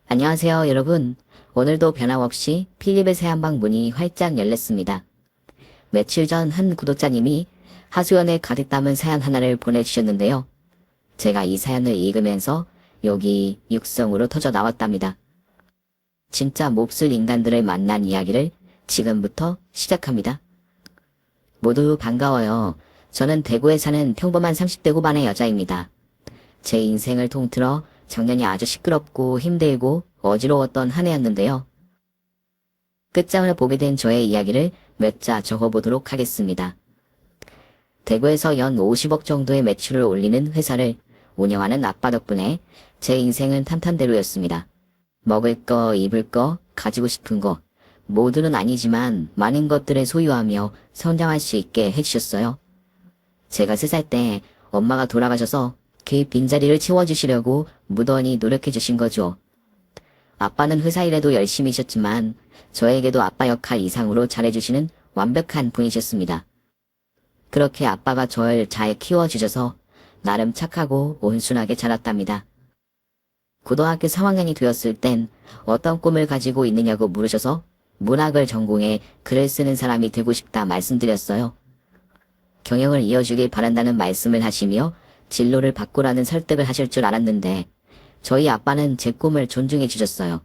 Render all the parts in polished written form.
안녕하세요, 여러분. 오늘도 변함없이 필립의 새한방 문이 활짝 열렸습니다. 며칠 전 한 구독자님이 하수연에 가득 담은 사연 하나를 보내주셨는데요. 제가 이 사연을 읽으면서 여기 육성으로 터져 나왔답니다. 진짜 몹쓸 인간들을 만난 이야기를 지금부터 시작합니다. 모두 반가워요. 저는 대구에 사는 평범한 30대 후반의 여자입니다. 제 인생을 통틀어 작년이 아주 시끄럽고 힘들고 어지러웠던 한 해였는데요. 끝장을 보게 된 저의 이야기를 몇 자 적어보도록 하겠습니다. 대구에서 연 50억 정도의 매출을 올리는 회사를 운영하는 아빠 덕분에 제 인생은 탄탄대로였습니다. 먹을 거, 입을 거, 가지고 싶은 거, 모두는 아니지만 많은 것들을 소유하며 성장할 수 있게 해주셨어요. 제가 3살 때 엄마가 돌아가셔서 그 빈자리를 채워주시려고 무던히 노력해주신 거죠. 아빠는 회사 일에도 열심히 하셨지만 저에게도 아빠 역할 이상으로 잘해주시는 완벽한 분이셨습니다. 그렇게 아빠가 저를 잘 키워주셔서 나름 착하고 온순하게 자랐답니다. 고등학교 3학년이 되었을 땐 어떤 꿈을 가지고 있느냐고 물으셔서 문학을 전공해 글을 쓰는 사람이 되고 싶다 말씀드렸어요. 경영을 이어주길 바란다는 말씀을 하시며 진로를 바꾸라는 설득을 하실 줄 알았는데 저희 아빠는 제 꿈을 존중해 주셨어요.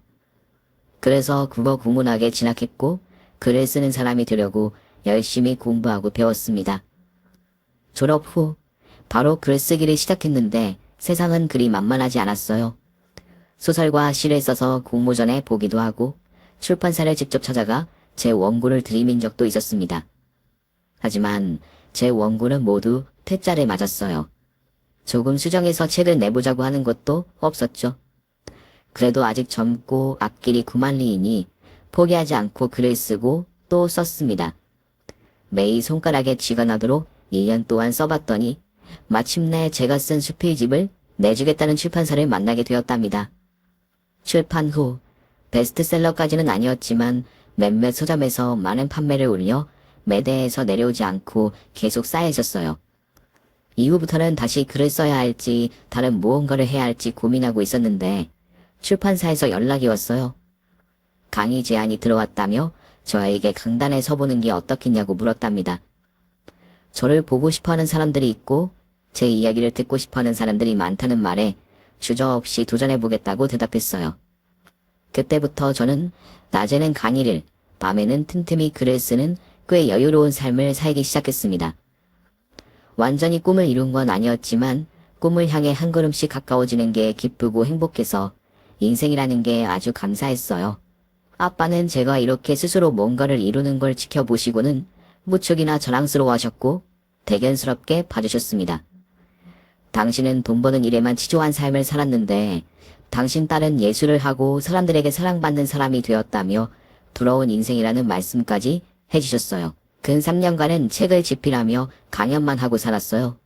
그래서 국어 국문학에 진학했고 글을 쓰는 사람이 되려고 열심히 공부하고 배웠습니다. 졸업 후 바로 글쓰기를 시작했는데 세상은 그리 만만하지 않았어요. 소설과 시를 써서 공모전에 보기도 하고 출판사를 직접 찾아가 제 원고를 들이민 적도 있었습니다. 하지만 제 원고는 모두 퇴짜를 맞았어요. 조금 수정해서 책을 내보자고 하는 것도 없었죠. 그래도 아직 젊고 앞길이 구만리이니 포기하지 않고 글을 쓰고 또 썼습니다. 매일 손가락에 쥐가 나도록 1년 동안 써봤더니 마침내 제가 쓴 수필집을 내주겠다는 출판사를 만나게 되었답니다. 출판 후 베스트셀러까지는 아니었지만 몇몇 서점에서 많은 판매를 올려 매대에서 내려오지 않고 계속 쌓여 있었어요. 이후부터는 다시 글을 써야 할지 다른 무언가를 해야 할지 고민하고 있었는데 출판사에서 연락이 왔어요. 강의 제안이 들어왔다며 저에게 강단에 서보는 게 어떻겠냐고 물었답니다. 저를 보고 싶어하는 사람들이 있고 제 이야기를 듣고 싶어하는 사람들이 많다는 말에 주저없이 도전해보겠다고 대답했어요. 그때부터 저는 낮에는 강의를, 밤에는 틈틈이 글을 쓰는 꽤 여유로운 삶을 살기 시작했습니다. 완전히 꿈을 이룬 건 아니었지만 꿈을 향해 한 걸음씩 가까워지는 게 기쁘고 행복해서 인생이라는 게 아주 감사했어요. 아빠는 제가 이렇게 스스로 뭔가를 이루는 걸 지켜보시고는 무척이나 자랑스러워하셨고 대견스럽게 봐주셨습니다. 당신은 돈 버는 일에만 치중한 삶을 살았는데 당신 딸은 예술을 하고 사람들에게 사랑받는 사람이 되었다며 부러운 인생이라는 말씀까지 해주셨어요. 근 3년간은 책을 집필하며 강연만 하고 살았어요.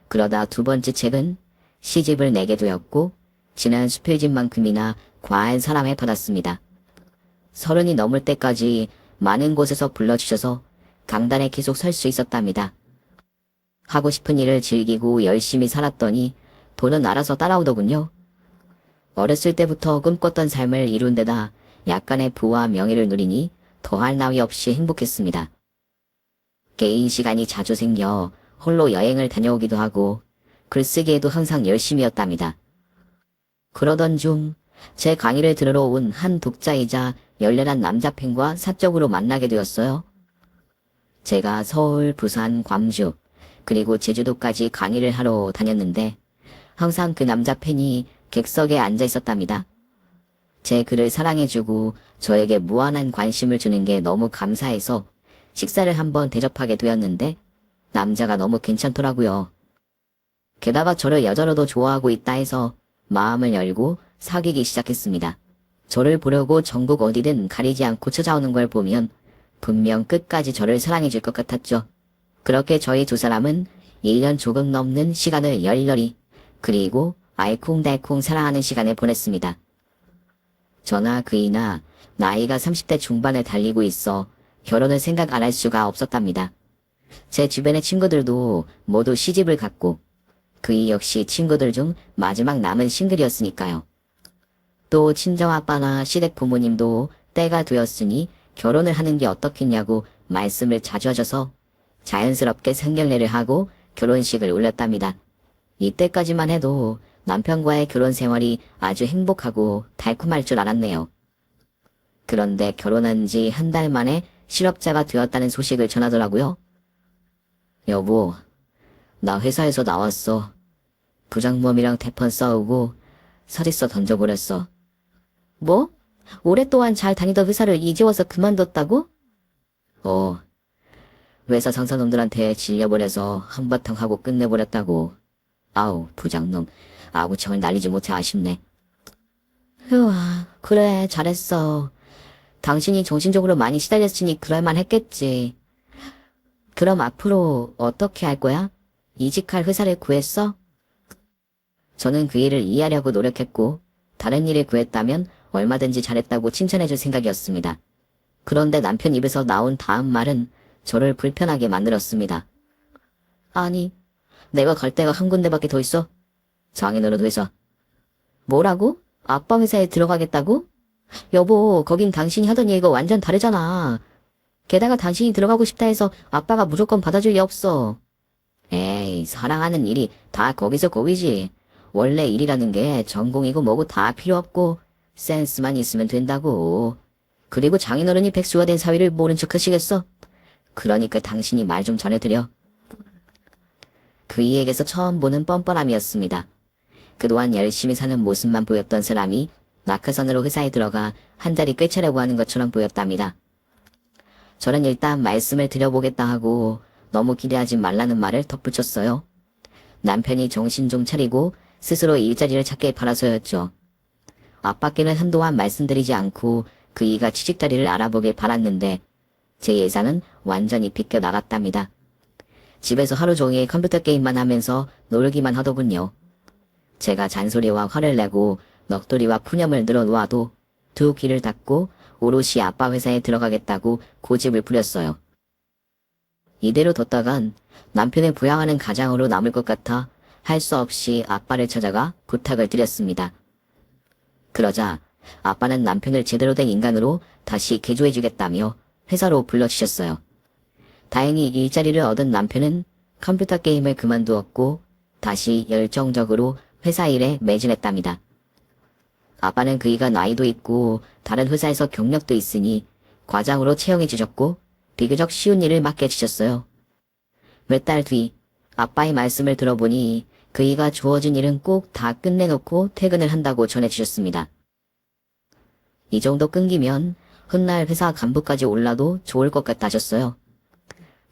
그러다 두 번째 책은 시집을 내게 되었고 지난 수필집만큼이나 과한 사랑을 받았습니다. 30이 넘을 때까지 많은 곳에서 불러주셔서 강단에 계속 설 수 있었답니다. 하고 싶은 일을 즐기고 열심히 살았더니 돈은 알아서 따라오더군요. 어렸을 때부터 꿈꿨던 삶을 이룬 데다 약간의 부와 명예를 누리니 더할 나위 없이 행복했습니다. 개인 시간이 자주 생겨 홀로 여행을 다녀오기도 하고 글쓰기에도 항상 열심이었답니다. 그러던 중 제 강의를 들으러 온 한 독자이자 열렬한 남자 팬과 사적으로 만나게 되었어요. 제가 서울, 부산, 광주, 그리고 제주도까지 강의를 하러 다녔는데 항상 그 남자 팬이 객석에 앉아 있었답니다. 제 글을 사랑해주고 저에게 무한한 관심을 주는 게 너무 감사해서 식사를 한번 대접하게 되었는데 남자가 너무 괜찮더라고요. 게다가 저를 여자로도 좋아하고 있다 해서 마음을 열고 사귀기 시작했습니다. 저를 보려고 전국 어디든 가리지 않고 찾아오는 걸 보면 분명 끝까지 저를 사랑해줄 것 같았죠. 그렇게 저희 두 사람은 1년 조금 넘는 시간을 열렬히 그리고 알콩달콩 사랑하는 시간을 보냈습니다. 저나 그이나 나이가 30대 중반에 달리고 있어 결혼을 생각 안 할 수가 없었답니다. 제 주변의 친구들도 모두 시집을 갔고 그이 역시 친구들 중 마지막 남은 싱글이었으니까요. 또 친정아빠나 시댁 부모님도 때가 되었으니 결혼을 하는 게 어떻겠냐고 말씀을 자주 하셔서 자연스럽게 상견례를 하고 결혼식을 올렸답니다. 이때까지만 해도 남편과의 결혼 생활이 아주 행복하고 달콤할 줄 알았네요. 그런데 결혼한 지 한 달 만에 실업자가 되었다는 소식을 전하더라고요. 여보, 나 회사에서 나왔어. 부장범이랑 대판 싸우고 사직서 던져버렸어. 뭐? 오랫동안 잘 다니던 회사를 이제 와서 그만뒀다고? 회사 상사놈들한테 질려버려서 한바탕 하고 끝내버렸다고. 아우, 부장놈. 아구청을 날리지 못해 아쉽네. 휴, 그래, 잘했어. 당신이 정신적으로 많이 시달렸으니 그럴만 했겠지. 그럼 앞으로 어떻게 할 거야? 이직할 회사를 구했어? 저는 그 일을 이해하려고 노력했고, 다른 일을 구했다면 얼마든지 잘했다고 칭찬해줄 생각이었습니다. 그런데 남편 입에서 나온 다음 말은 저를 불편하게 만들었습니다. 아니, 내가 갈 데가 한 군데밖에 더 있어? 장인어른 회사. 뭐라고? 아빠 회사에 들어가겠다고? 여보, 거긴 당신이 하던 일과 완전 다르잖아. 게다가 당신이 들어가고 싶다 해서 아빠가 무조건 받아줄 리 없어. 에이, 사랑하는 일이 다 거기서 거기지. 원래 일이라는 게 전공이고 뭐고 다 필요 없고 센스만 있으면 된다고. 그리고 장인어른이 백수가 된 사위를 모른 척 하시겠어? 그러니까 당신이 말 좀 전해드려. 그 이에게서 처음 보는 뻔뻔함이었습니다. 그동안 열심히 사는 모습만 보였던 사람이 낙하산으로 회사에 들어가 한 달이 꽤 차려고 하는 것처럼 보였답니다. 저는 일단 말씀을 드려보겠다 하고 너무 기대하지 말라는 말을 덧붙였어요. 남편이 정신 좀 차리고 스스로 일자리를 찾길 바라서였죠. 아빠께는 한동안 말씀드리지 않고 그 이가 취직자리를 알아보길 바랐는데 제 예상은 완전히 비껴나갔답니다. 집에서 하루 종일 컴퓨터 게임만 하면서 놀기만 하더군요. 제가 잔소리와 화를 내고 넋두리와 푸념을 늘어놓아도 두 귀를 닫고 오롯이 아빠 회사에 들어가겠다고 고집을 부렸어요. 이대로 뒀다간 남편을 부양하는 가장으로 남을 것 같아 할 수 없이 아빠를 찾아가 부탁을 드렸습니다. 그러자 아빠는 남편을 제대로 된 인간으로 다시 개조해주겠다며 회사로 불러주셨어요. 다행히 일자리를 얻은 남편은 컴퓨터 게임을 그만두었고 다시 열정적으로 회사 일에 매진했답니다. 아빠는 그이가 나이도 있고 다른 회사에서 경력도 있으니 과장으로 채용해 주셨고 비교적 쉬운 일을 맡겨 주셨어요. 몇 달 뒤 아빠의 말씀을 들어보니 그이가 주어진 일은 꼭 다 끝내놓고 퇴근을 한다고 전해주셨습니다. 이 정도 끊기면 훗날 회사 간부까지 올라도 좋을 것 같다셨어요.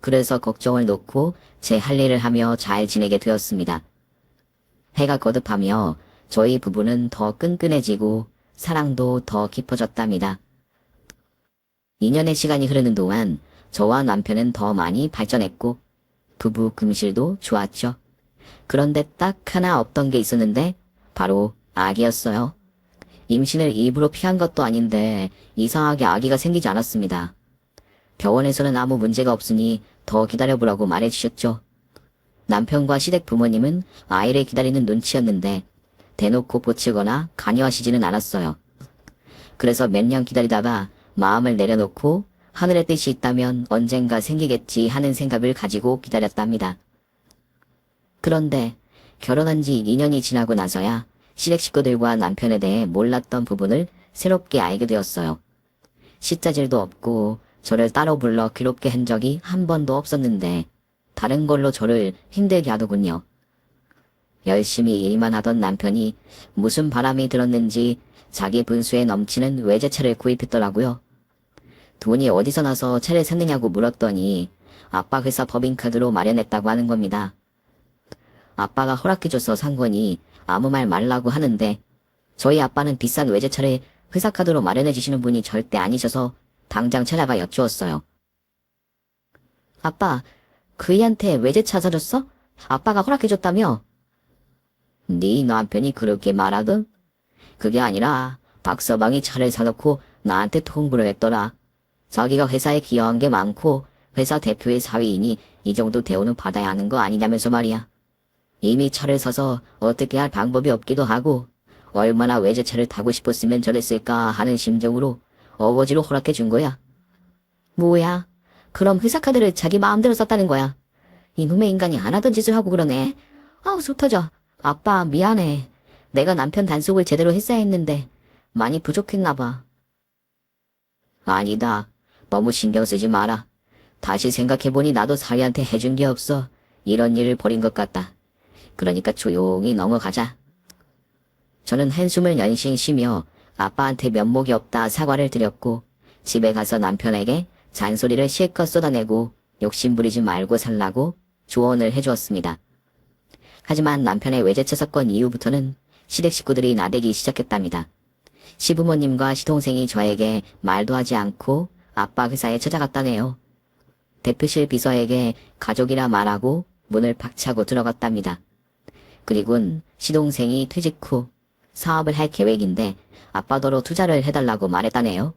그래서 걱정을 놓고 제 할 일을 하며 잘 지내게 되었습니다. 해가 거듭하며 저희 부부는 더 끈끈해지고 사랑도 더 깊어졌답니다. 2년의 시간이 흐르는 동안 저와 남편은 더 많이 발전했고 부부 금실도 좋았죠. 그런데 딱 하나 없던 게 있었는데 바로 아기였어요. 임신을 일부러 피한 것도 아닌데 이상하게 아기가 생기지 않았습니다. 병원에서는 아무 문제가 없으니 더 기다려보라고 말해주셨죠. 남편과 시댁 부모님은 아이를 기다리는 눈치였는데 대놓고 보치거나 간여하시지는 않았어요. 그래서 몇 년 기다리다가 마음을 내려놓고 하늘의 뜻이 있다면 언젠가 생기겠지 하는 생각을 가지고 기다렸답니다. 그런데 결혼한 지 2년이 지나고 나서야 시댁 식구들과 남편에 대해 몰랐던 부분을 새롭게 알게 되었어요. 시자질도 없고 저를 따로 불러 괴롭게 한 적이 한 번도 없었는데 다른 걸로 저를 힘들게 하더군요. 열심히 일만 하던 남편이 무슨 바람이 들었는지 자기 분수에 넘치는 외제차를 구입했더라고요. 돈이 어디서 나서 차를 샀느냐고 물었더니 아빠 회사 법인카드로 마련했다고 하는 겁니다. 아빠가 허락해줘서 산 거니 아무 말 말라고 하는데 저희 아빠는 비싼 외제차를 회사 카드로 마련해 주시는 분이 절대 아니셔서 당장 찾아가 여쭈었어요. 아빠, 그이한테 외제차 사줬어? 아빠가 허락해줬다며? 네 남편이 그렇게 말하든? 그게 아니라 박서방이 차를 사놓고 나한테 통보를 했더라. 자기가 회사에 기여한 게 많고 회사 대표의 사위이니 이 정도 대우는 받아야 하는 거 아니냐면서 말이야. 이미 차를 사서 어떻게 할 방법이 없기도 하고 얼마나 외제차를 타고 싶었으면 저랬을까 하는 심정으로 어거지로 허락해 준 거야. 뭐야? 그럼 회사 카드를 자기 마음대로 썼다는 거야. 이놈의 인간이 안 하던 짓을 하고 그러네. 아우 속 터져. 아빠 미안해. 내가 남편 단속을 제대로 했어야 했는데 많이 부족했나 봐. 아니다. 너무 신경 쓰지 마라. 다시 생각해보니 나도 사리한테 해준 게 없어 이런 일을 벌인 것 같다. 그러니까 조용히 넘어가자. 저는 한숨을 연신 쉬며 아빠한테 면목이 없다 사과를 드렸고 집에 가서 남편에게 잔소리를 실컷 쏟아내고 욕심부리지 말고 살라고 조언을 해주었습니다. 하지만 남편의 외제차 사건 이후부터는 시댁 식구들이 나대기 시작했답니다. 시부모님과 시동생이 저에게 말도 하지 않고 아빠 회사에 찾아갔다네요. 대표실 비서에게 가족이라 말하고 문을 박차고 들어갔답니다. 그리곤 시동생이 퇴직 후 사업을 할 계획인데 아빠더러 투자를 해달라고 말했다네요.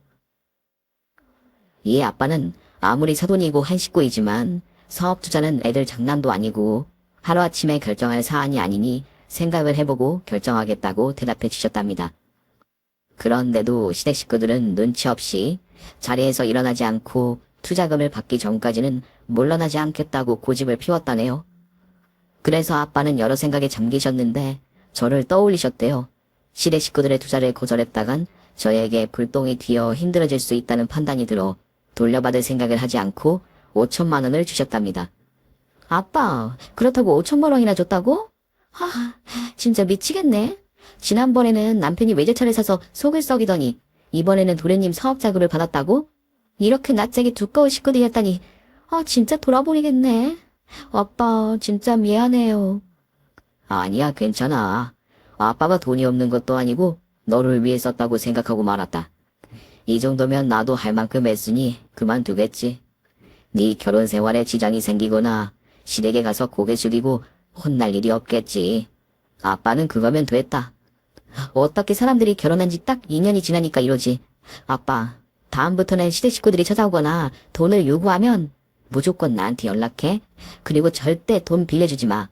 이에 아빠는 아무리 사돈이고 한 식구이지만 사업 투자는 애들 장난도 아니고 하루아침에 결정할 사안이 아니니 생각을 해보고 결정하겠다고 대답해 주셨답니다. 그런데도 시댁 식구들은 눈치 없이 자리에서 일어나지 않고 투자금을 받기 전까지는 물러나지 않겠다고 고집을 피웠다네요. 그래서 아빠는 여러 생각에 잠기셨는데 저를 떠올리셨대요. 시댁 식구들의 투자를 거절했다간 저에게 불똥이 튀어 힘들어질 수 있다는 판단이 들어 돌려받을 생각을 하지 않고 5천만 원을 주셨답니다. 아빠, 그렇다고 5천만 원이나 줬다고? 하, 진짜 미치겠네. 지난번에는 남편이 외제차를 사서 속을 썩이더니 이번에는 도련님 사업 자금을 받았다고? 이렇게 낯짝이 두꺼운 식구들이었다니 진짜 돌아버리겠네. 아빠 진짜 미안해요. 아니야 괜찮아. 아빠가 돈이 없는 것도 아니고 너를 위해 썼다고 생각하고 말았다. 이 정도면 나도 할 만큼 했으니 그만두겠지. 네 결혼 생활에 지장이 생기거나 시댁에 가서 고개 숙이고 혼날 일이 없겠지. 아빠는 그거면 됐다. 어떻게 사람들이 결혼한 지 딱 2년이 지나니까 이러지. 아빠, 다음부터는 시댁 식구들이 찾아오거나 돈을 요구하면 무조건 나한테 연락해. 그리고 절대 돈 빌려주지 마.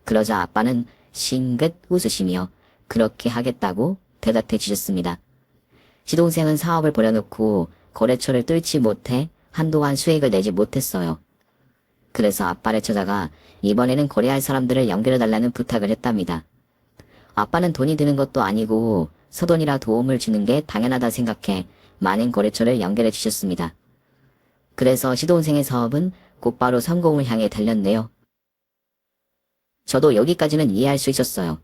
그러자 아빠는 싱긋 웃으시며 그렇게 하겠다고 대답해 주셨습니다. 시동생은 사업을 버려놓고 거래처를 뚫지 못해 한동안 수익을 내지 못했어요. 그래서 아빠를 찾아가 이번에는 거래할 사람들을 연결해달라는 부탁을 했답니다. 아빠는 돈이 드는 것도 아니고 서돈이라 도움을 주는 게 당연하다 생각해 많은 거래처를 연결해 주셨습니다. 그래서 시동생의 사업은 곧바로 성공을 향해 달렸네요. 저도 여기까지는 이해할 수 있었어요.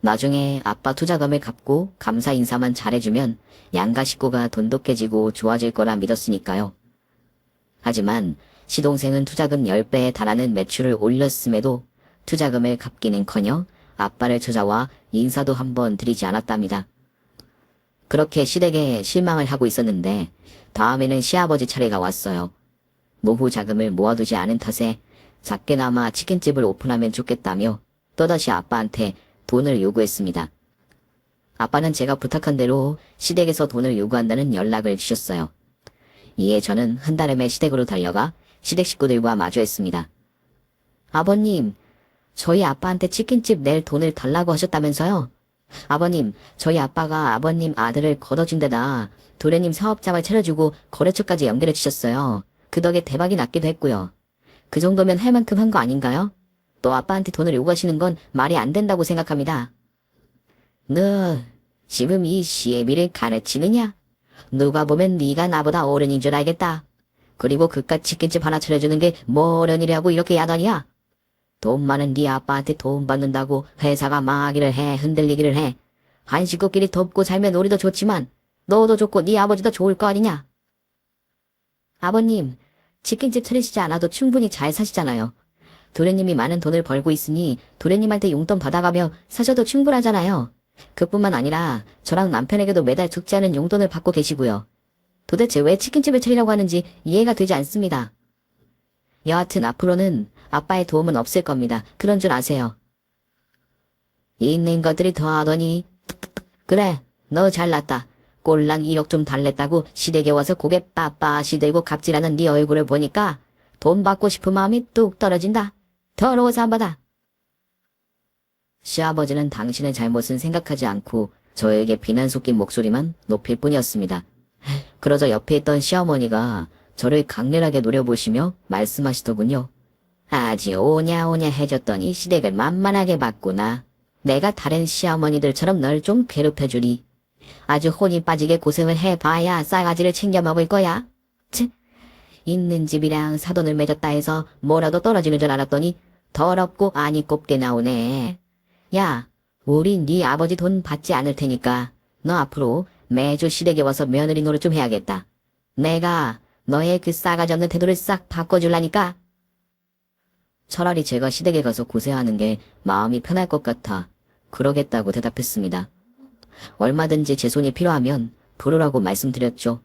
나중에 아빠 투자금을 갚고 감사 인사만 잘해주면 양가 식구가 돈독해지고 좋아질 거라 믿었으니까요. 하지만 시동생은 투자금 10배에 달하는 매출을 올렸음에도 투자금을 갚기는커녕 아빠를 찾아와 인사도 한번 드리지 않았답니다. 그렇게 시댁에 실망을 하고 있었는데 다음에는 시아버지 차례가 왔어요. 노후 자금을 모아두지 않은 탓에 작게나마 치킨집을 오픈하면 좋겠다며 또다시 아빠한테 돈을 요구했습니다. 아빠는 제가 부탁한 대로 시댁에서 돈을 요구한다는 연락을 주셨어요. 이에 저는 한달음에 시댁으로 달려가 시댁 식구들과 마주했습니다. 아버님, 저희 아빠한테 치킨집 낼 돈을 달라고 하셨다면서요? 아버님, 저희 아빠가 아버님 아들을 걷어준 데다 도련님 사업장을 차려주고 거래처까지 연결해 주셨어요. 그 덕에 대박이 났기도 했고요. 그 정도면 할 만큼 한 거 아닌가요? 또 아빠한테 돈을 요구하시는 건 말이 안 된다고 생각합니다. 너 지금 이 시애미를 가르치느냐? 누가 보면 네가 나보다 어른인 줄 알겠다. 그리고 그깟 치킨집 하나 차려주는 게 뭐 어른이라고 이렇게 야단이야? 돈 많은 네 아빠한테 도움 받는다고 회사가 망하기를 해 흔들리기를 해. 한 식구끼리 돕고 살면 우리도 좋지만 너도 좋고 네 아버지도 좋을 거 아니냐? 아버님, 치킨집 차리시지 않아도 충분히 잘 사시잖아요. 도련님이 많은 돈을 벌고 있으니 도련님한테 용돈 받아가며 사셔도 충분하잖아요. 그뿐만 아니라 저랑 남편에게도 매달 적지 않은 용돈을 받고 계시고요. 도대체 왜 치킨집을 차리려고 하는지 이해가 되지 않습니다. 여하튼 앞으로는 아빠의 도움은 없을 겁니다. 그런 줄 아세요. 있는 것들이 더하더니 그래, 너 잘났다. 꼴랑 2억 좀 달랬다고 시댁에 와서 고개 빳빳이 들고 갑질하는 네 얼굴을 보니까 돈 받고 싶은 마음이 뚝 떨어진다. 더러워서 안 받아. 시아버지는 당신의 잘못은 생각하지 않고 저에게 비난 섞인 목소리만 높일 뿐이었습니다. 그러자 옆에 있던 시어머니가 저를 강렬하게 노려보시며 말씀하시더군요. 아주 오냐오냐 해줬더니 시댁을 만만하게 봤구나. 내가 다른 시어머니들처럼 널 좀 괴롭혀주리. 아주 혼이 빠지게 고생을 해봐야 싸가지를 챙겨 먹을 거야. 치, 있는 집이랑 사돈을 맺었다 해서 뭐라도 떨어지는 줄 알았더니 더럽고 아니 곱게 나오네. 야, 우리 네 아버지 돈 받지 않을 테니까 너 앞으로 매주 시댁에 와서 며느리 노릇 좀 해야겠다. 내가 너의 그 싸가지 없는 태도를 싹 바꿔줄라니까. 차라리 제가 시댁에 가서 고생하는 게 마음이 편할 것 같아 그러겠다고 대답했습니다. 얼마든지 제 손이 필요하면 부르라고 말씀드렸죠.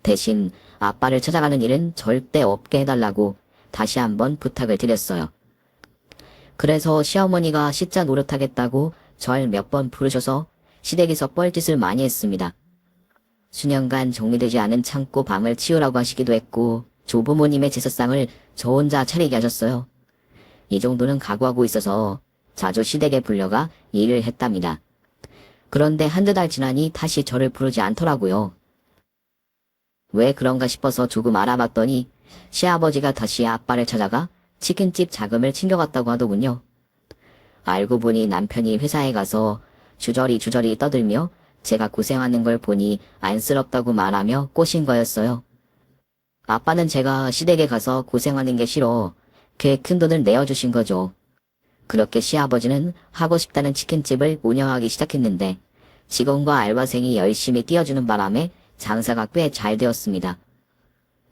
대신 아빠를 찾아가는 일은 절대 없게 해달라고 다시 한번 부탁을 드렸어요. 그래서 시어머니가 시자 노릇하겠다고 절 몇 번 부르셔서 시댁에서 뻘짓을 많이 했습니다. 수년간 정리되지 않은 창고 방을 치우라고 하시기도 했고 조부모님의 제사상을 저 혼자 차리게 하셨어요. 이 정도는 각오하고 있어서 자주 시댁에 불려가 일을 했답니다. 그런데 한두 달 지나니 다시 저를 부르지 않더라고요. 왜 그런가 싶어서 조금 알아봤더니 시아버지가 다시 아빠를 찾아가 치킨집 자금을 챙겨갔다고 하더군요. 알고 보니 남편이 회사에 가서 주저리 떠들며 제가 고생하는 걸 보니 안쓰럽다고 말하며 꼬신 거였어요. 아빠는 제가 시댁에 가서 고생하는 게 싫어 꽤 큰 돈을 내어주신 거죠. 그렇게 시아버지는 하고 싶다는 치킨집을 운영하기 시작했는데 직원과 알바생이 열심히 뛰어주는 바람에 장사가 꽤 잘 되었습니다.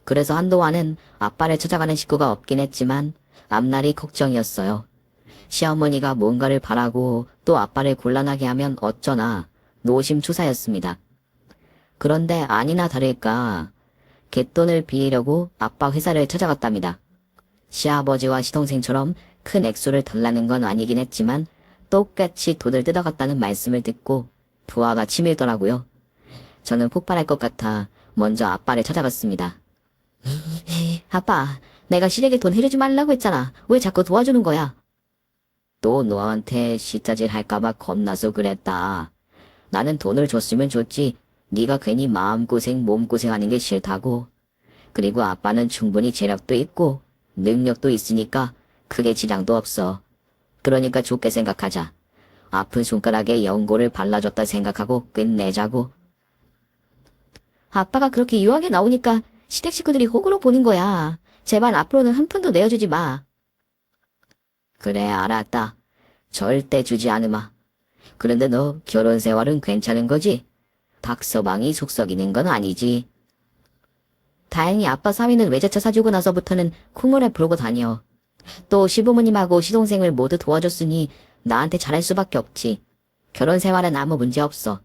그래서 한동안은 아빠를 찾아가는 식구가 없긴 했지만 앞날이 걱정이었어요. 시어머니가 뭔가를 바라고 또 아빠를 곤란하게 하면 어쩌나 노심초사였습니다. 그런데 아니나 다를까 갯돈을 빌리려고 아빠 회사를 찾아갔답니다. 시아버지와 시동생처럼 큰 액수를 달라는 건 아니긴 했지만 똑같이 돈을 뜯어갔다는 말씀을 듣고 부하가 치밀더라고요. 저는 폭발할 것 같아 먼저 아빠를 찾아갔습니다. 아빠, 내가 시댁에 돈 해주지 말라고 했잖아. 왜 자꾸 도와주는 거야? 또 너한테 시짜질 할까봐 겁나서 그랬다. 나는 돈을 줬으면 줬지. 네가 괜히 마음고생 몸고생하는 게 싫다고. 그리고 아빠는 충분히 재력도 있고 능력도 있으니까 크게 지장도 없어. 그러니까 좋게 생각하자. 아픈 손가락에 연고를 발라줬다 생각하고 끝내자고. 아빠가 그렇게 유하게 나오니까 시댁 식구들이 호구로 보는 거야. 제발 앞으로는 한 푼도 내어주지 마. 그래, 알았다. 절대 주지 않으마. 그런데 너 결혼 생활은 괜찮은 거지? 박서방이 속썩이는 건 아니지? 다행히 아빠 사위는 외제차 사주고 나서부터는 콧노래 부르고 다녀. 또 시부모님하고 시동생을 모두 도와줬으니 나한테 잘할 수밖에 없지. 결혼 생활은 아무 문제 없어.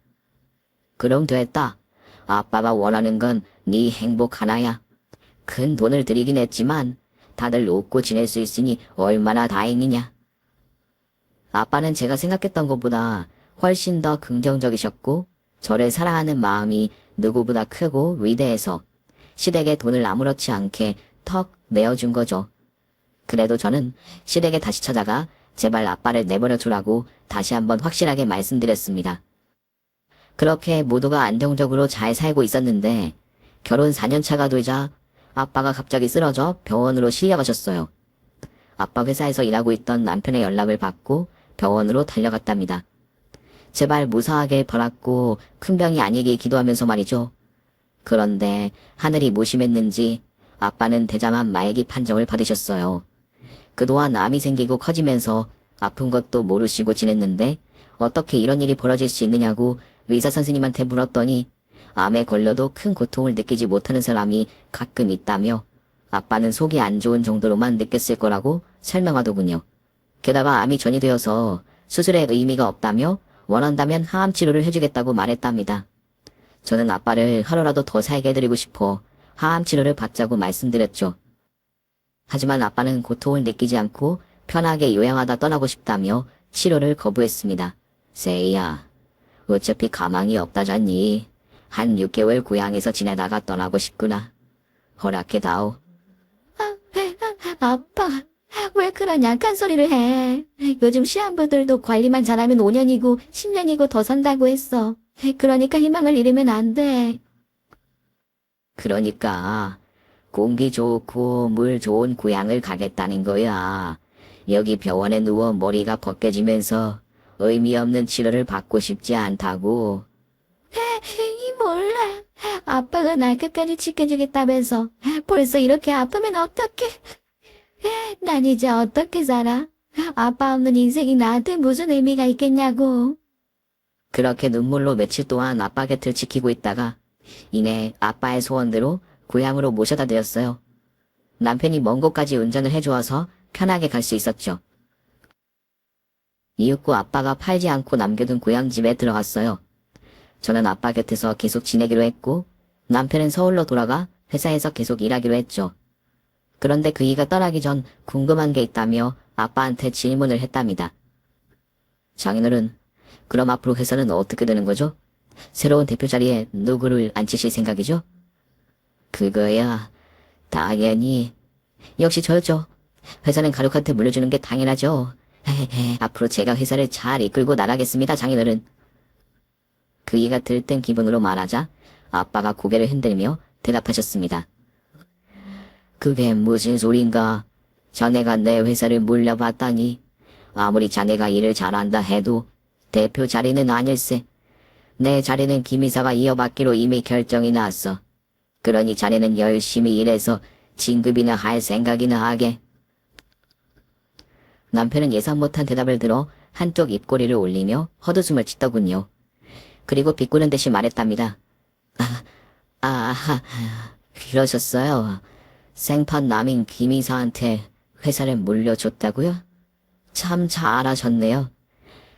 그럼 됐다. 아빠가 원하는 건 네 행복 하나야. 큰 돈을 들이긴 했지만 다들 웃고 지낼 수 있으니 얼마나 다행이냐. 아빠는 제가 생각했던 것보다 훨씬 더 긍정적이셨고 저를 사랑하는 마음이 누구보다 크고 위대해서 시댁에 돈을 아무렇지 않게 턱 내어준 거죠. 그래도 저는 시댁에 다시 찾아가 제발 아빠를 내버려 두라고 다시 한번 확실하게 말씀드렸습니다. 그렇게 모두가 안정적으로 잘 살고 있었는데 결혼 4년차가 되자 아빠가 갑자기 쓰러져 병원으로 실려가셨어요. 아빠 회사에서 일하고 있던 남편의 연락을 받고 병원으로 달려갔답니다. 제발 무사하게 벌었고 큰 병이 아니길 기도하면서 말이죠. 그런데 하늘이 무심했는지 아빠는 대자만 말기 판정을 받으셨어요. 그동안 암이 생기고 커지면서 아픈 것도 모르시고 지냈는데 어떻게 이런 일이 벌어질 수 있느냐고 의사 선생님한테 물었더니 암에 걸려도 큰 고통을 느끼지 못하는 사람이 가끔 있다며 아빠는 속이 안 좋은 정도로만 느꼈을 거라고 설명하더군요. 게다가 암이 전이되어서 수술에 의미가 없다며 원한다면 항암 치료를 해주겠다고 말했답니다. 저는 아빠를 하루라도 더 살게 해드리고 싶어 항암 치료를 받자고 말씀드렸죠. 하지만 아빠는 고통을 느끼지 않고 편하게 요양하다 떠나고 싶다며 치료를 거부했습니다. 세이야, 어차피 가망이 없다잖니. 한 6개월 고향에서 지내다가 떠나고 싶구나. 허락해다오. 아빠, 왜 그런 약한 소리를 해? 요즘 시한부들도 관리만 잘하면 5년이고 10년이고 더 산다고 했어. 그러니까 희망을 잃으면 안 돼. 그러니까 공기 좋고 물 좋은 고향을 가겠다는 거야. 여기 병원에 누워 머리가 벗겨지면서 의미 없는 치료를 받고 싶지 않다고. 몰라. 아빠가 날 끝까지 지켜주겠다면서 벌써 이렇게 아프면 어떡해. 난 이제 어떻게 살아? 아빠 없는 인생이 나한테 무슨 의미가 있겠냐고. 그렇게 눈물로 며칠 동안 아빠 곁을 지키고 있다가 이내 아빠의 소원대로 고향으로 모셔다 드렸어요. 남편이 먼 곳까지 운전을 해주어서 편하게 갈 수 있었죠. 이윽고 아빠가 팔지 않고 남겨둔 고향집에 들어갔어요. 저는 아빠 곁에서 계속 지내기로 했고 남편은 서울로 돌아가 회사에서 계속 일하기로 했죠. 그런데 그이가 떠나기 전 궁금한 게 있다며 아빠한테 질문을 했답니다. 장인어른, 그럼 앞으로 회사는 어떻게 되는 거죠? 새로운 대표 자리에 누구를 앉히실 생각이죠? 그거야, 당연히. 역시 저였죠. 회사는 가족한테 물려주는 게 당연하죠. 앞으로 제가 회사를 잘 이끌고 나가겠습니다, 장인어른. 그이가 들뜬 기분으로 말하자 아빠가 고개를 흔들며 대답하셨습니다. 그게 무슨 소린가? 자네가 내 회사를 물려받다니. 아무리 자네가 일을 잘한다 해도 대표 자리는 아닐세. 내 자리는 김이사가 이어받기로 이미 결정이 났어. 그러니 자네는 열심히 일해서 진급이나 할 생각이나 하게. 남편은 예상 못한 대답을 들어 한쪽 입꼬리를 올리며 헛웃음을 짓더군요. 그리고 비꼬는 듯이 말했답니다. 그러셨어요. 생판 남인 김이사한테 회사를 물려줬다고요? 참 잘하셨네요.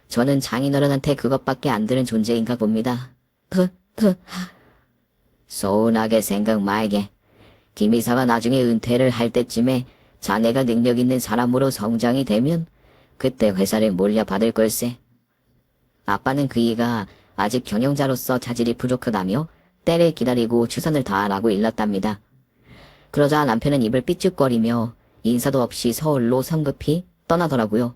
저는 장인어른한테 그것밖에 안 들은 존재인가 봅니다. 서운하게 생각 말게. 김이사가 나중에 은퇴를 할 때쯤에 자네가 능력 있는 사람으로 성장이 되면 그때 회사를 물려받을 걸세. 아빠는 그이가 아직 경영자로서 자질이 부족하다며 때를 기다리고 최선을 다하라고 일렀답니다. 그러자 남편은 입을 삐죽거리며 인사도 없이 서울로 성급히 떠나더라고요.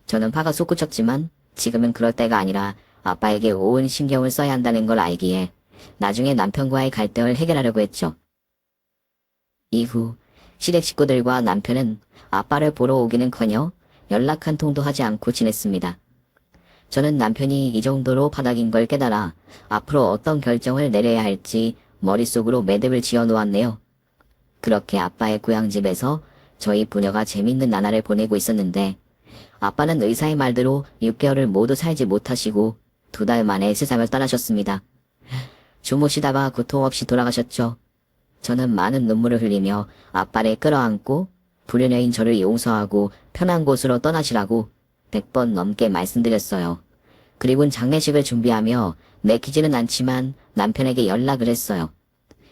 저는 화가 솟구쳤지만 지금은 그럴 때가 아니라 아빠에게 온 신경을 써야 한다는 걸 알기에 나중에 남편과의 갈등을 해결하려고 했죠. 이후 시댁 식구들과 남편은 아빠를 보러 오기는커녕 연락 한 통도 하지 않고 지냈습니다. 저는 남편이 이 정도로 바닥인 걸 깨달아 앞으로 어떤 결정을 내려야 할지 머릿속으로 매듭을 지어 놓았네요. 그렇게 아빠의 고향집에서 저희 부녀가 재밌는 나날을 보내고 있었는데 아빠는 의사의 말대로 6개월을 모두 살지 못하시고 2달 만에 세상을 떠나셨습니다. 주무시다가 고통 없이 돌아가셨죠. 저는 많은 눈물을 흘리며 아빠를 끌어안고 불효녀인 저를 용서하고 편한 곳으로 떠나시라고 100번 넘게 말씀드렸어요. 그리고는 장례식을 준비하며 내키지는 않지만 남편에게 연락을 했어요.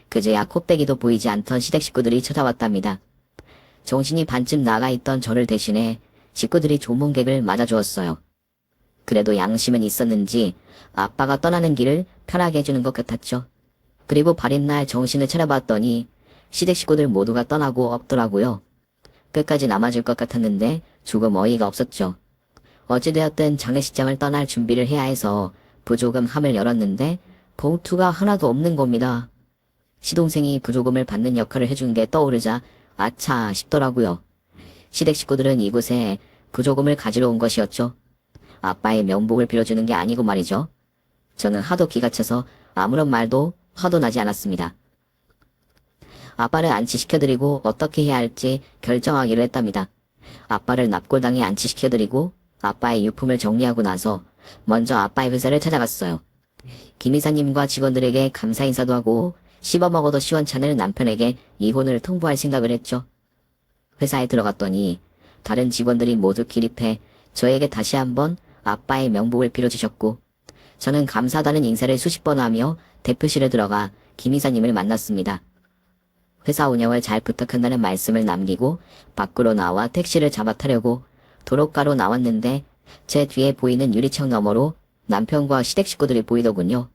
그제야 코빼기도 보이지 않던 시댁 식구들이 찾아왔답니다. 정신이 반쯤 나가있던 저를 대신해 식구들이 조문객을 맞아주었어요. 그래도 양심은 있었는지 아빠가 떠나는 길을 편하게 해주는 것 같았죠. 그리고 발인날 정신을 차려봤더니 시댁 식구들 모두가 떠나고 없더라고요. 끝까지 남아줄 것 같았는데 조금 어이가 없었죠. 어찌되었든 장례식장을 떠날 준비를 해야 해서 부조금 함을 열었는데 봉투가 하나도 없는 겁니다. 시동생이 부조금을 받는 역할을 해준 게 떠오르자 아차 싶더라고요. 시댁 식구들은 이곳에 부조금을 가지러 온 것이었죠. 아빠의 명복을 빌어주는 게 아니고 말이죠. 저는 하도 기가 차서 아무런 말도 화도 나지 않았습니다. 아빠를 안치시켜드리고 어떻게 해야 할지 결정하기로 했답니다. 아빠를 납골당에 안치시켜드리고 아빠의 유품을 정리하고 나서 먼저 아빠의 회사를 찾아갔어요. 김 이사님과 직원들에게 감사 인사도 하고 씹어먹어도 시원찮을 남편에게 이혼을 통보할 생각을 했죠. 회사에 들어갔더니 다른 직원들이 모두 기립해 저에게 다시 한번 아빠의 명복을 빌어주셨고 저는 감사하다는 인사를 수십 번 하며 대표실에 들어가 김 이사님을 만났습니다. 회사 운영을 잘 부탁한다는 말씀을 남기고 밖으로 나와 택시를 잡아 타려고 도로가로 나왔는데 제 뒤에 보이는 유리창 너머로 남편과 시댁 식구들이 보이더군요.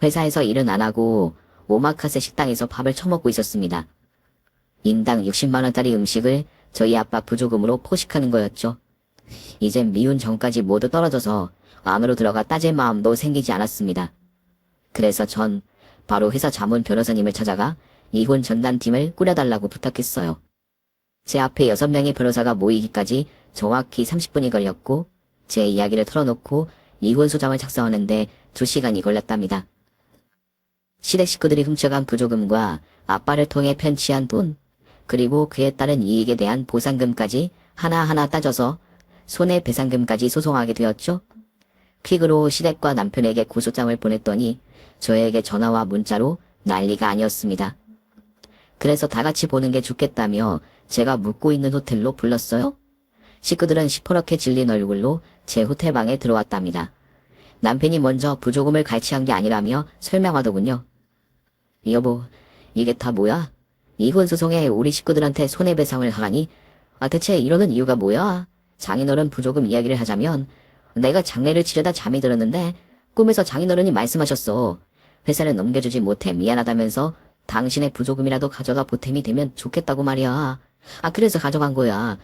회사에서 일은 안 하고 오마카세 식당에서 밥을 처먹고 있었습니다. 인당 60만원짜리 음식을 저희 아빠 부조금으로 포식하는 거였죠. 이젠 미운 정까지 모두 떨어져서 안으로 들어가 따질 마음도 생기지 않았습니다. 그래서 전 바로 회사 자문 변호사님을 찾아가 이혼 전담팀을 꾸려달라고 부탁했어요. 제 앞에 6명의 변호사가 모이기까지 정확히 30분이 걸렸고 제 이야기를 털어놓고 이혼 소장을 작성하는데 2시간이 걸렸답니다. 시댁 식구들이 훔쳐간 부조금과 아빠를 통해 편취한 돈, 그리고 그에 따른 이익에 대한 보상금까지 하나하나 따져서 손해배상금까지 소송하게 되었죠. 퀵으로 시댁과 남편에게 고소장을 보냈더니 저에게 전화와 문자로 난리가 아니었습니다. 그래서 다 같이 보는 게 좋겠다며 제가 묵고 있는 호텔로 불렀어요. 식구들은 시퍼렇게 질린 얼굴로 제 호텔방에 들어왔답니다. 남편이 먼저 부조금을 갈취한 게 아니라며 설명하더군요. 여보, 이게 다 뭐야? 이혼 소송에 우리 식구들한테 손해배상을 하라니? 대체 이러는 이유가 뭐야? 장인어른 부조금 이야기를 하자면 내가 장례를 치르다 잠이 들었는데 꿈에서 장인어른이 말씀하셨어. 회사를 넘겨주지 못해 미안하다면서 당신의 부조금이라도 가져가 보탬이 되면 좋겠다고 말이야. 그래서 가져간 거야.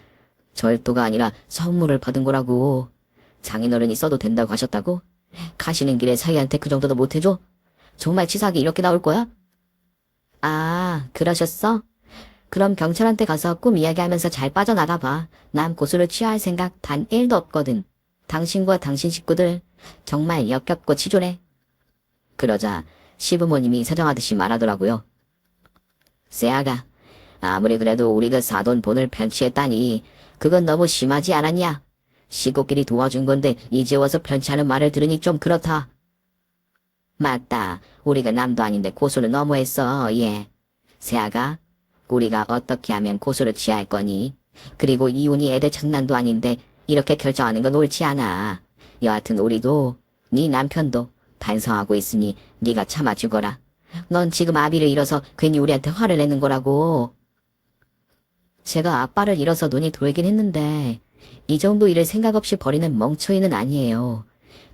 절도가 아니라 선물을 받은 거라고. 장인어른이 써도 된다고 하셨다고? 가시는 길에 자기한테 그 정도도 못해줘? 정말 치사하게 이렇게 나올 거야? 그러셨어? 그럼 경찰한테 가서 꿈 이야기하면서 잘 빠져나가봐. 난 고소를 취하할 생각 단 1도 없거든. 당신과 당신 식구들 정말 역겹고 치졸해. 그러자 시부모님이 사정하듯이 말하더라고요. 세아가, 아무리 그래도 우리가 사돈 본을 편취했다니 그건 너무 심하지 않았냐? 식구끼리 도와준 건데 이제 와서 편취하는 말을 들으니 좀 그렇다. 맞다. 우리가 남도 아닌데 고소를 너무했어. 예. 세아가, 우리가 어떻게 하면 고소를 취할 거니? 그리고 이혼이 애들 장난도 아닌데 이렇게 결정하는 건 옳지 않아. 여하튼 우리도 네 남편도 반성하고 있으니 네가 참아주거라. 넌 지금 아비를 잃어서 괜히 우리한테 화를 내는 거라고. 제가 아빠를 잃어서 눈이 돌긴 했는데 이 정도 일을 생각 없이 버리는 멍청이는 아니에요.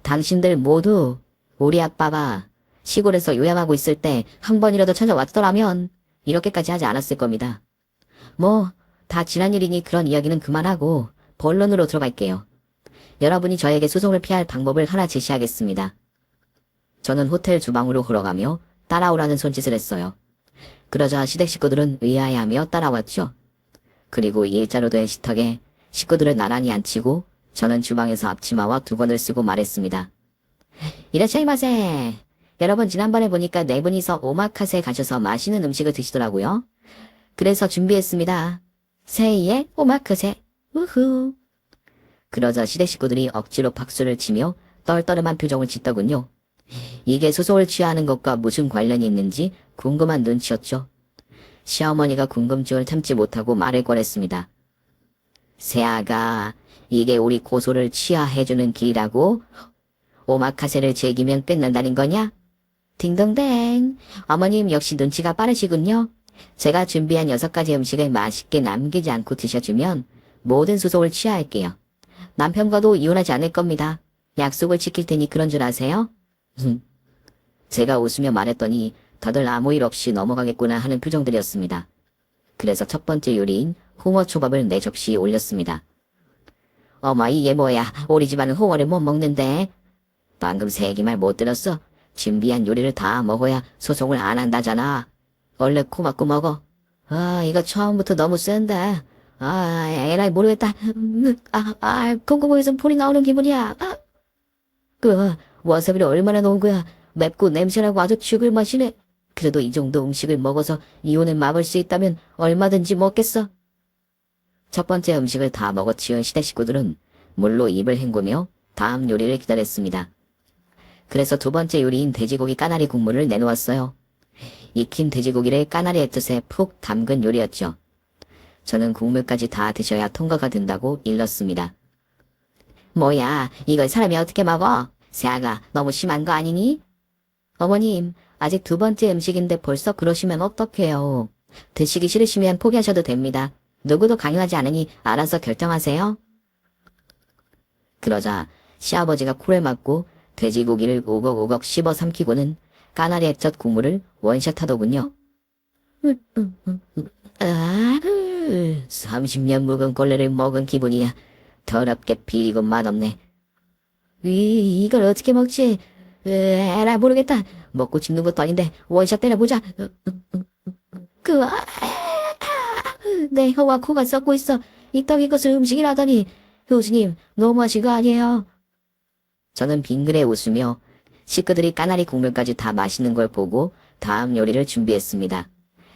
당신들 모두 우리 아빠가 시골에서 요양하고 있을 때 한 번이라도 찾아왔더라면 이렇게까지 하지 않았을 겁니다. 다 지난 일이니 그런 이야기는 그만하고 본론으로 들어갈게요. 여러분이 저에게 소송을 피할 방법을 하나 제시하겠습니다. 저는 호텔 주방으로 걸어가며 따라오라는 손짓을 했어요. 그러자 시댁 식구들은 의아해하며 따라왔죠. 그리고 일자로 된 식탁에 식구들을 나란히 앉히고 저는 주방에서 앞치마와 두건을 쓰고 말했습니다. 이라샤이마세. 여러분 지난번에 보니까 4분이서 오마카세 가셔서 맛있는 음식을 드시더라고요. 그래서 준비했습니다. 세이의 오마카세. 우후. 그러자 시댁 식구들이 억지로 박수를 치며 떨떠름한 표정을 짓더군요. 이게 소송을 취하는 것과 무슨 관련이 있는지 궁금한 눈치였죠. 시어머니가 궁금증을 참지 못하고 말을 꺼냈습니다. 세아가, 이게 우리 고소를 취하해주는 길이라고? 오마카세를 즐기면 끝난다는 거냐? 딩동댕. 어머님 역시 눈치가 빠르시군요. 제가 준비한 6가지 음식을 맛있게 남기지 않고 드셔주면 모든 소송을 취하할게요. 남편과도 이혼하지 않을 겁니다. 약속을 지킬 테니 그런 줄 아세요? 제가 웃으며 말했더니 다들 아무 일 없이 넘어가겠구나 하는 표정들이었습니다. 그래서 첫 번째 요리인 홍어초밥을 4접시 올렸습니다. 어머, 이게 뭐야. 우리 집안은 홍어를 못 먹는데. 방금 새 얘기 말 못 들었어? 준비한 요리를 다 먹어야 소송을 안 한다잖아. 얼른 코 막고 먹어. 이거 처음부터 너무 센데. 에라이 모르겠다. 콩고물에서 불이 나오는 기분이야. 와사비를 얼마나 넣은 거야. 맵고 냄새나고 아주 죽을 맛이네. 그래도 이 정도 음식을 먹어서 이혼을 막을 수 있다면 얼마든지 먹겠어. 첫 번째 음식을 다 먹어치운 시댁 식구들은 물로 입을 헹구며 다음 요리를 기다렸습니다. 그래서 두 번째 요리인 돼지고기 까나리 국물을 내놓았어요. 익힌 돼지고기를 까나리 액젓에 푹 담근 요리였죠. 저는 국물까지 다 드셔야 통과가 된다고 일렀습니다. 뭐야, 이걸 사람이 어떻게 먹어? 세아가 너무 심한 거 아니니? 어머님, 아직 두 번째 음식인데 벌써 그러시면 어떡해요. 드시기 싫으시면 포기하셔도 됩니다. 누구도 강요하지 않으니 알아서 결정하세요. 그러자 시아버지가 코를 막고 돼지고기를 오걱오걱 씹어 삼키고는 까나리 액젓 국물을 원샷하더군요. 30년 묵은 꼴레를 먹은 기분이야. 더럽게 비리고 맛없네. 이걸 어떻게 먹지? 에라 모르겠다. 먹고 죽는 것도 아닌데 원샷 때려보자. 내 혀와 코가 썩고 있어. 이따위 것을 음식이라더니. 교수님 너무하신 거 아니에요? 저는 빙그레 웃으며 식구들이 까나리 국물까지 다 마시는 걸 보고 다음 요리를 준비했습니다.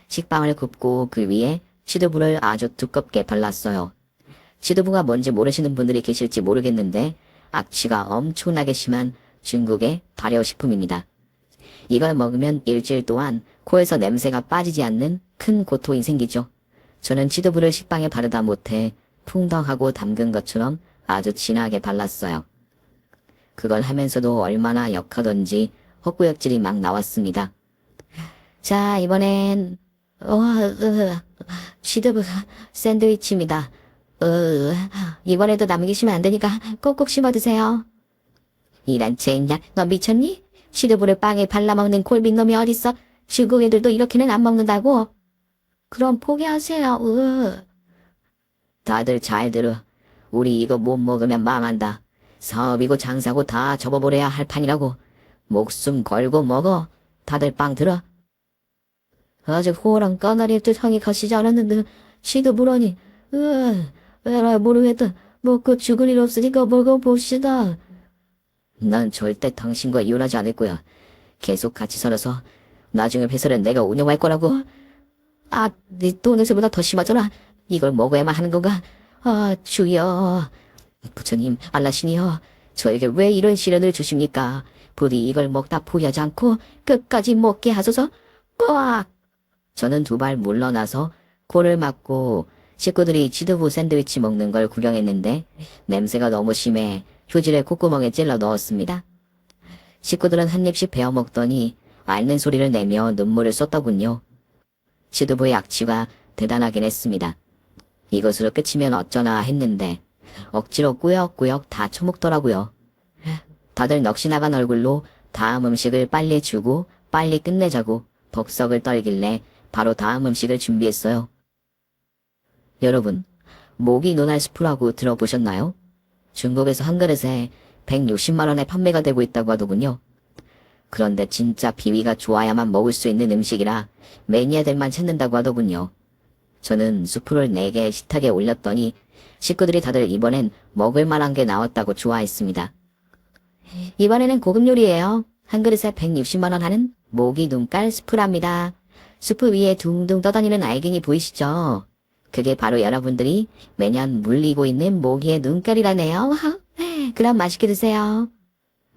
식빵을 굽고 그 위에 치두부를 아주 두껍게 발랐어요. 치두부가 뭔지 모르시는 분들이 계실지 모르겠는데 악취가 엄청나게 심한 중국의 발효식품입니다. 이걸 먹으면 일주일 동안 코에서 냄새가 빠지지 않는 큰 고통이 생기죠. 저는 치두부를 식빵에 바르다 못해 풍덩하고 담근 것처럼 아주 진하게 발랐어요. 그걸 하면서도 얼마나 역하던지 헛구역질이 막 나왔습니다. 자, 이번엔 치두부 샌드위치입니다. 이번에도 남기시면 안 되니까 꼭꼭 씹어 드세요. 이란 젠장, 너 미쳤니? 치두부를 빵에 발라먹는 골빈놈이 어딨어? 중국 애들도 이렇게는 안 먹는다고? 그럼 포기하세요. 다들 잘 들어. 우리 이거 못 먹으면 망한다. 사업이고 장사고 다 접어버려야 할 판이라고. 목숨 걸고 먹어. 다들 빵 들어. 아직 호랑 까나리 듯 향이 가시지 않았는데 치두부라니. 에라 모르겠다. 먹고 죽을 일 없으니까 먹어봅시다. 난 절대 당신과 이혼하지 않을 거야. 계속 같이 살아서 나중에 회사를 내가 운영할 거라고. 네 돈에서보다 더 심하잖아. 이걸 먹어야만 하는 건가? 주여. 부처님, 알라시니여. 저에게 왜 이런 시련을 주십니까? 부디 이걸 먹다 포기하지 않고 끝까지 먹게 하소서. 꽉! 저는 두 발 물러나서 코를 막고 식구들이 치두부 샌드위치 먹는 걸 구경했는데 냄새가 너무 심해 휴지를 콧구멍에 찔러 넣었습니다. 식구들은 한 입씩 베어 먹더니 앓는 소리를 내며 눈물을 쏟더군요. 치두부의 악취가 대단하긴 했습니다. 이것으로 끝이면 어쩌나 했는데 억지로 꾸역꾸역 다 처먹더라고요. 다들 넋이나간 얼굴로 다음 음식을 빨리 주고 빨리 끝내자고 벅석을 떨길래 바로 다음 음식을 준비했어요. 여러분, 모기 눈알 스프라고 들어보셨나요? 중국에서 한 그릇에 160만 원에 판매가 되고 있다고 하더군요. 그런데 진짜 비위가 좋아야만 먹을 수 있는 음식이라 매니아들만 찾는다고 하더군요. 저는 수프를 4개 식탁에 올렸더니 식구들이 다들 이번엔 먹을 만한 게 나왔다고 좋아했습니다. 이번에는 고급 요리예요. 한 그릇에 160만 원 하는 모기 눈깔 스프랍니다. 수프 위에 둥둥 떠다니는 알갱이 보이시죠? 그게 바로 여러분들이 매년 물리고 있는 모기의 눈깔이라네요. 그럼 맛있게 드세요.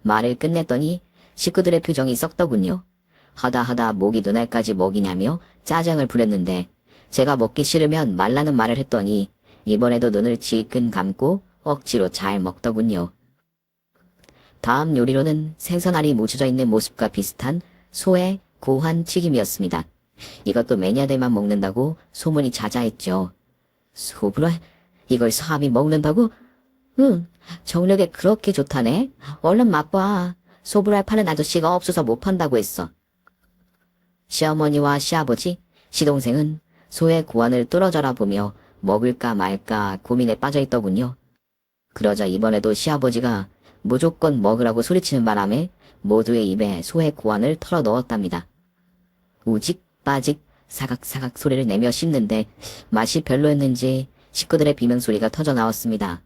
말을 끝냈더니 식구들의 표정이 썩더군요. 하다 모기 눈알까지 먹이냐며 짜증을 부렸는데 제가 먹기 싫으면 말라는 말을 했더니 이번에도 눈을 질끈 감고 억지로 잘 먹더군요. 다음 요리로는 생선알이 묻혀져 있는 모습과 비슷한 소의 고한 튀김이었습니다. 이것도 매니아들만 먹는다고 소문이 자자했죠. 소불알? 이걸 사람이 먹는다고? 응, 정력에 그렇게 좋다네. 얼른 맛봐. 소불알 파는 아저씨가 없어서 못 판다고 했어. 시어머니와 시아버지, 시동생은 소의 고환을 뚫어져라 보며 먹을까 말까 고민에 빠져있더군요. 그러자 이번에도 시아버지가 무조건 먹으라고 소리치는 바람에 모두의 입에 소의 고환을 털어 넣었답니다. 우직 빠직 사각사각 소리를 내며 씹는데 맛이 별로였는지 식구들의 비명소리가 터져 나왔습니다.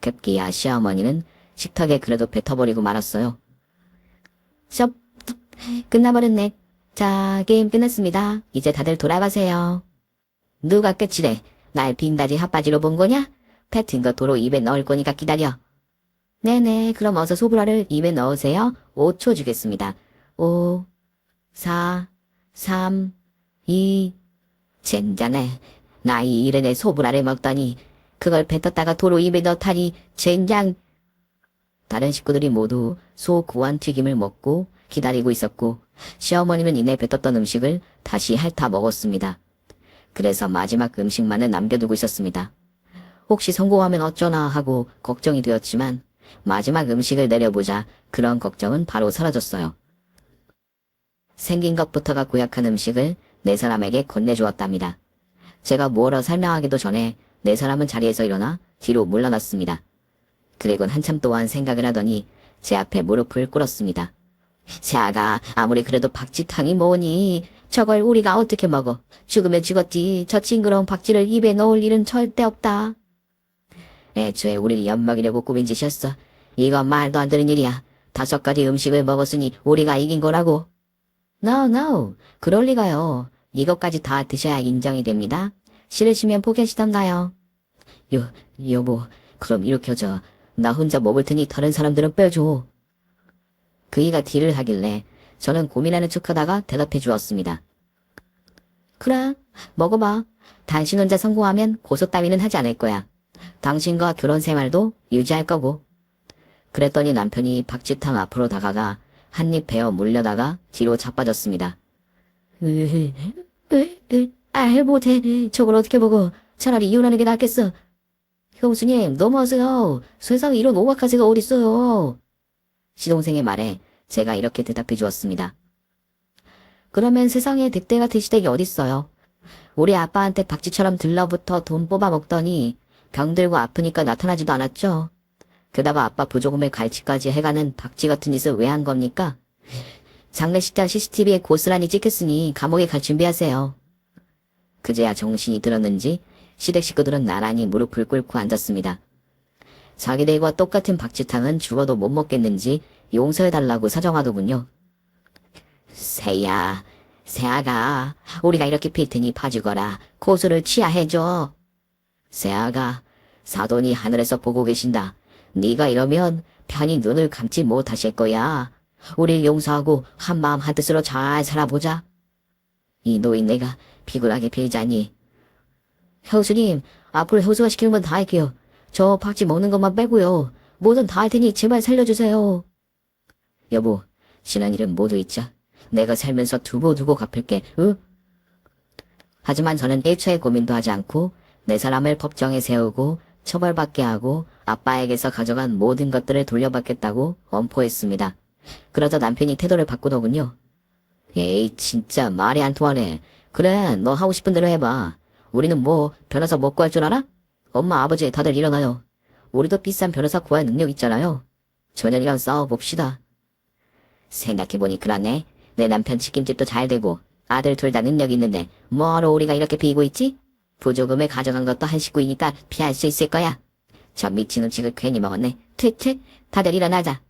급기야 시어머니는 식탁에 그래도 뱉어버리고 말았어요. 끝나버렸네. 자, 게임 끝났습니다. 이제 다들 돌아가세요. 누가 끝이래? 날 빈다지 핫바지로 본 거냐? 뱉은 거 도로 입에 넣을 거니까 기다려. 네네, 그럼 어서 소불알을 입에 넣으세요. 5초 주겠습니다. 5, 4, 3, 2, 젠장해. 나이 이래내 소불알을 먹더니 그걸 뱉었다가 도로 입에 넣다니 젠장. 다른 식구들이 모두 소 고안 튀김을 먹고 기다리고 있었고 시어머니는 이내 뱉었던 음식을 다시 핥아 먹었습니다. 그래서 마지막 음식만을 남겨두고 있었습니다. 혹시 성공하면 어쩌나 하고 걱정이 되었지만 마지막 음식을 내려보자 그런 걱정은 바로 사라졌어요. 생긴 것부터가 고약한 음식을 네 사람에게 건네주었답니다. 제가 뭐라 설명하기도 전에 네 사람은 자리에서 일어나 뒤로 물러났습니다. 그리곤 한참 동안 생각을 하더니 제 앞에 무릎을 꿇었습니다. 세아가 아무리 그래도 박쥐탕이 뭐니? 저걸 우리가 어떻게 먹어? 죽으면 죽었지. 저 징그러운 박쥐를 입에 넣을 일은 절대 없다. 애초에 우리를 엿먹이려고 꾸민 짓이었어. 이건 말도 안 되는 일이야. 5가지 음식을 먹었으니 우리가 이긴 거라고. No, no. 그럴 리가요. 이것까지 다 드셔야 인정이 됩니다. 싫으시면 포기하시던가요. 여보, 그럼 이렇게 하자. 나 혼자 먹을 테니 다른 사람들은 빼줘. 그이가 딜을 하길래 저는 고민하는 척하다가 대답해 주었습니다. 그래, 먹어봐. 당신 혼자 성공하면 고소 따위는 하지 않을 거야. 당신과 결혼 생활도 유지할 거고. 그랬더니 남편이 박쥐탕 앞으로 다가가 한 입 베어 물려다가 뒤로 자빠졌습니다. 못해. 저걸 어떻게 먹어. 차라리 이혼하는 게 낫겠어. 형수님, 넘어가세요. 세상에 이런 오마카세가 어딨어요. 시동생의 말에 제가 이렇게 대답해 주었습니다. 그러면 세상에 늑대 같은 시댁이 어딨어요. 우리 아빠한테 박쥐처럼 들러붙어 돈 뽑아 먹더니 병들고 아프니까 나타나지도 않았죠. 게다가 아빠 부조금을 갈취까지 해가는 박쥐 같은 짓을 왜 한 겁니까? 장례식장 CCTV에 고스란히 찍혔으니 감옥에 갈 준비하세요. 그제야 정신이 들었는지 시댁 식구들은 나란히 무릎을 꿇고 앉았습니다. 자기들과 똑같은 박쥐탕은 죽어도 못 먹겠는지 용서해달라고 사정하더군요. 세아가 우리가 이렇게 필 테니 봐주거라. 고소를 취하해줘. 세아가 사돈이 하늘에서 보고 계신다. 네가 이러면 편히 눈을 감지 못하실 거야. 우릴 용서하고 한마음 한뜻으로 잘 살아보자. 이 노인네가 피곤하게 빌자니. 형수님, 앞으로 형수가 시키는 건 다 할게요. 저 박쥐 먹는 것만 빼고요. 뭐든 다 할 테니 제발 살려주세요. 여보, 지난 일은 모두 잊자. 내가 살면서 두고 갚을게, 응? 하지만 저는 1초의 고민도 하지 않고 네 사람을 법정에 세우고 처벌받게 하고 아빠에게서 가져간 모든 것들을 돌려받겠다고 엄포했습니다. 그러자 남편이 태도를 바꾸더군요. 에이, 진짜 말이 안 통하네. 그래, 너 하고 싶은 대로 해봐. 우리는 뭐 변호사 못 구할 줄 알아? 엄마, 아버지 다들 일어나요. 우리도 비싼 변호사 구할 능력 있잖아요. 전현이랑 싸워봅시다. 생각해보니 그러네. 내 남편 치킨집도 잘 되고 아들 둘 다 능력 있는데 뭐하러 우리가 이렇게 비고 있지? 부조금을 가져간 것도 한 식구이니까 피할 수 있을 거야. 저 미친 음식을 괜히 먹었네. 퇴퇴, 다들 일어나자.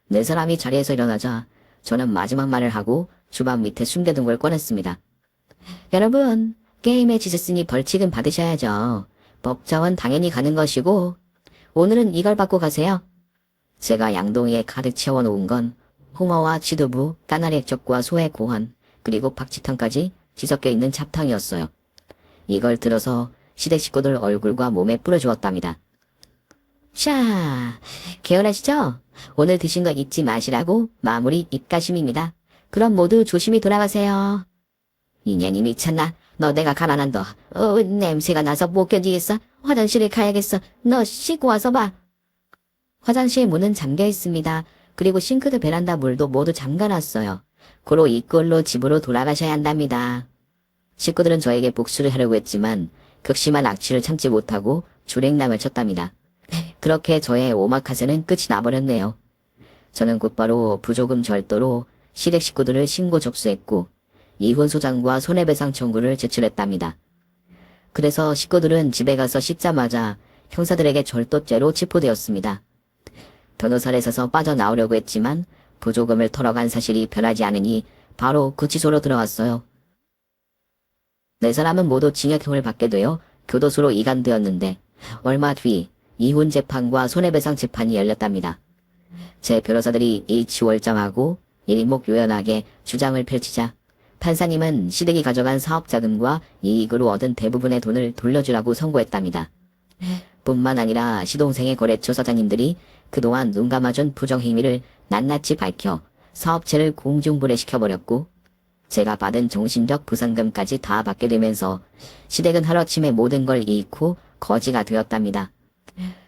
네 사람이 자리에서 일어나자 저는 마지막 말을 하고 주방 밑에 숨겨둔 걸 꺼냈습니다. 여러분, 게임에 지셨으니 벌칙은 받으셔야죠. 법정은 당연히 가는 것이고 오늘은 이걸 받고 가세요. 제가 양동이에 가득 채워놓은 건 홍어와 치두부, 까나리 액젓과 소의 고환, 그리고 박쥐탕까지 뒤섞여 있는 잡탕이었어요. 이걸 들어서 시댁 식구들 얼굴과 몸에 뿌려주었답니다. 샤, 개운하시죠? 오늘 드신 거 잊지 마시라고 마무리 입가심입니다. 그럼 모두 조심히 돌아가세요. 이년이 미쳤나? 너 내가 가난한다. 냄새가 나서 못 견디겠어. 화장실에 가야겠어. 너 씻고 와서 봐. 화장실 문은 잠겨 있습니다. 그리고 싱크대 베란다 물도 모두 잠가놨어요. 고로 이꼴로 집으로 돌아가셔야 한답니다. 식구들은 저에게 복수를 하려고 했지만 극심한 악취를 참지 못하고 주랭랑을 쳤답니다. 그렇게 저의 오마카세는 끝이 나버렸네요. 저는 곧바로 부조금 절도로 시댁 식구들을 신고 접수했고 이혼 소장과 손해배상 청구를 제출했답니다. 그래서 식구들은 집에 가서 씻자마자 형사들에게 절도죄로 체포되었습니다. 변호사를 서서 빠져나오려고 했지만 부조금을 털어간 사실이 변하지 않으니 바로 구치소로 들어갔어요. 네 사람은 모두 징역형을 받게 되어 교도소로 이관되었는데 얼마 뒤 이혼 재판과 손해배상 재판이 열렸답니다. 제 변호사들이 일치월장하고 일목요연하게 주장을 펼치자 판사님은 시댁이 가져간 사업자금과 이익으로 얻은 대부분의 돈을 돌려주라고 선고했답니다. 뿐만 아니라 시동생의 거래처 사장님들이 그동안 눈 감아준 부정행위를 낱낱이 밝혀 사업체를 공중분해시켜버렸고 제가 받은 정신적 부상금까지 다 받게 되면서 시댁은 하루아침에 모든 걸 잃고 거지가 되었답니다.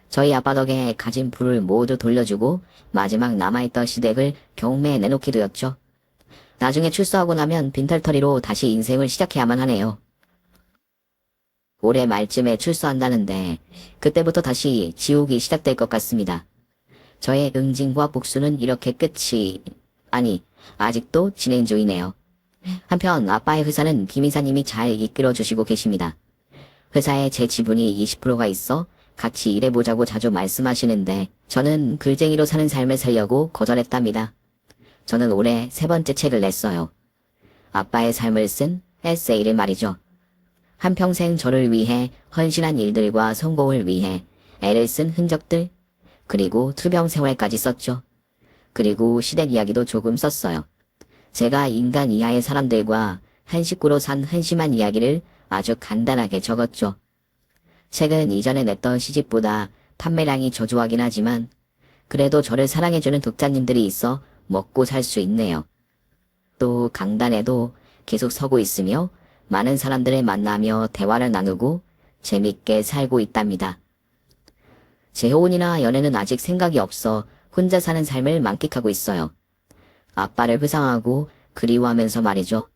저희 아빠 덕에 가진 부를 모두 돌려주고 마지막 남아있던 시댁을 경매에 내놓게 되었죠. 나중에 출소하고 나면 빈털터리로 다시 인생을 시작해야만 하네요. 올해 말쯤에 출소한다는데 그때부터 다시 지옥이 시작될 것 같습니다. 저의 응징과 복수는 이렇게 끝이 아직도 진행 중이네요. 한편 아빠의 회사는 김 이사님이 잘 이끌어 주시고 계십니다. 회사에 제 지분이 20%가 있어 같이 일해보자고 자주 말씀하시는데 저는 글쟁이로 사는 삶을 살려고 거절했답니다. 저는 올해 3번째 책을 냈어요. 아빠의 삶을 쓴 에세이를 말이죠. 한평생 저를 위해 헌신한 일들과 성공을 위해 애를 쓴 흔적들, 그리고 투병 생활까지 썼죠. 그리고 시댁 이야기도 조금 썼어요. 제가 인간 이하의 사람들과 한 식구로 산 한심한 이야기를 아주 간단하게 적었죠. 책은 이전에 냈던 시집보다 판매량이 저조하긴 하지만 그래도 저를 사랑해주는 독자님들이 있어 먹고 살 수 있네요. 또 강단에도 계속 서고 있으며 많은 사람들을 만나며 대화를 나누고 재밌게 살고 있답니다. 재혼이나 연애는 아직 생각이 없어 혼자 사는 삶을 만끽하고 있어요. 아빠를 회상하고 그리워하면서 말이죠.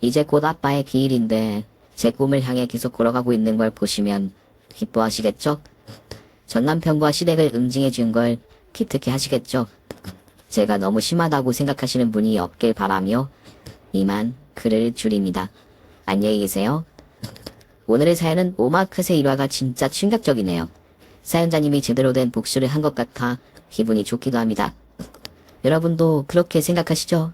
이제 곧 아빠의 기일인데 제 꿈을 향해 계속 걸어가고 있는 걸 보시면 기뻐하시겠죠? 전 남편과 시댁을 응징해 준 걸 기특해 하시겠죠? 제가 너무 심하다고 생각하시는 분이 없길 바라며 이만 글을 줄입니다. 안녕히 계세요. 오늘의 사연은 오마카세 일화가 진짜 충격적이네요. 사연자님이 제대로 된 복수를 한 것 같아 기분이 좋기도 합니다. 여러분도 그렇게 생각하시죠?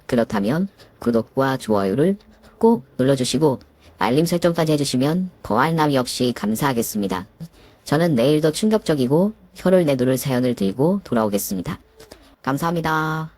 그렇다면 구독과 좋아요를 꼭 눌러주시고 알림 설정까지 해주시면 더할 나위 없이 감사하겠습니다. 저는 내일 더 충격적이고 혀를 내두를 사연을 들고 돌아오겠습니다. 감사합니다.